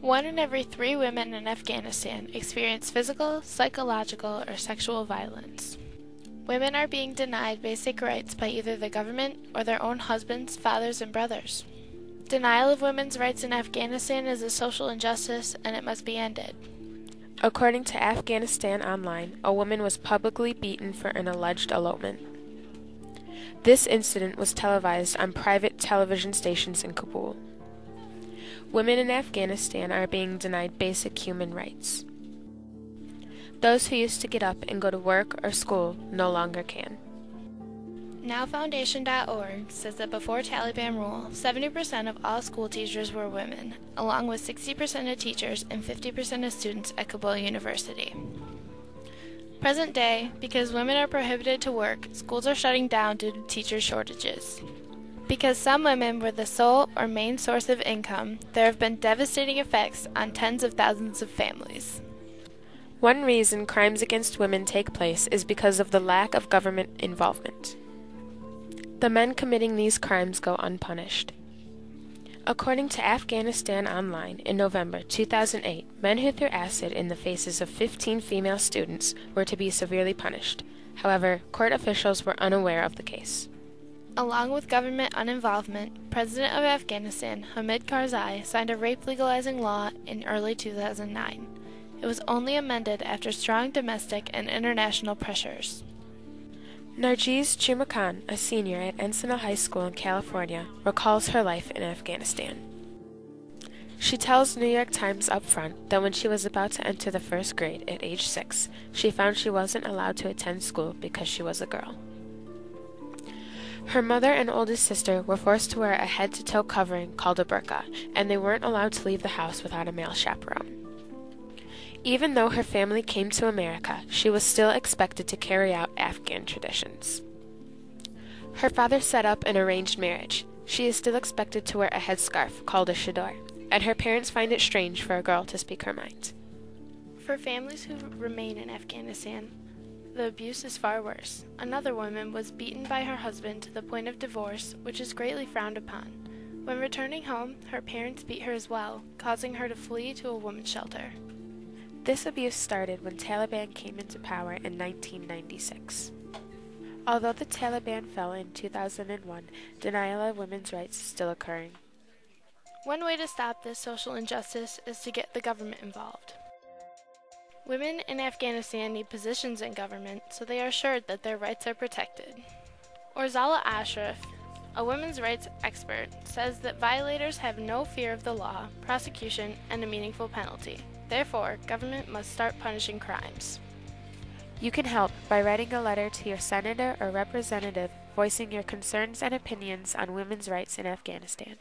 1 in every 3 women in Afghanistan experience physical, psychological, or sexual violence. Women are being denied basic rights by either the government or their own husbands, fathers, and brothers. Denial of women's rights in Afghanistan is a social injustice, and it must be ended. According to Afghanistan Online, a woman was publicly beaten for an alleged elopement. This incident was televised on private television stations in Kabul. Women in Afghanistan are being denied basic human rights. Those who used to get up and go to work or school no longer can. NowFoundation.org says that before Taliban rule, 70% of all school teachers were women, along with 60% of teachers and 50% of students at Kabul University. Present day, because women are prohibited to work, schools are shutting down due to teacher shortages. Because some women were the sole or main source of income, there have been devastating effects on tens of thousands of families. One reason crimes against women take place is because of the lack of government involvement. The men committing these crimes go unpunished. According to Afghanistan Online, in November 2008, men who threw acid in the faces of 15 female students were to be severely punished. However, court officials were unaware of the case. Along with government uninvolvement, President of Afghanistan, Hamid Karzai, signed a rape legalizing law in early 2009. It was only amended after strong domestic and international pressures. Nargiz Chumakan, a senior at Encino High School in California, recalls her life in Afghanistan. She tells New York Times up front that when she was about to enter the first grade at age 6, she found she wasn't allowed to attend school because she was a girl. Her mother and oldest sister were forced to wear a head-to-toe covering called a burqa, and they weren't allowed to leave the house without a male chaperone. Even though her family came to America, she was still expected to carry out Afghan traditions. Her father set up an arranged marriage. She is still expected to wear a headscarf called a chador, and her parents find it strange for a girl to speak her mind. For families who remain in Afghanistan, the abuse is far worse. Another woman was beaten by her husband to the point of divorce, which is greatly frowned upon. When returning home, her parents beat her as well, causing her to flee to a women's shelter. This abuse started when Taliban came into power in 1996. Although the Taliban fell in 2001, denial of women's rights is still occurring. One way to stop this social injustice is to get the government involved. Women in Afghanistan need positions in government so they are assured that their rights are protected. Orzala Ashraf, a women's rights expert, says that violators have no fear of the law, prosecution, and a meaningful penalty. Therefore, government must start punishing crimes. You can help by writing a letter to your senator or representative voicing your concerns and opinions on women's rights in Afghanistan.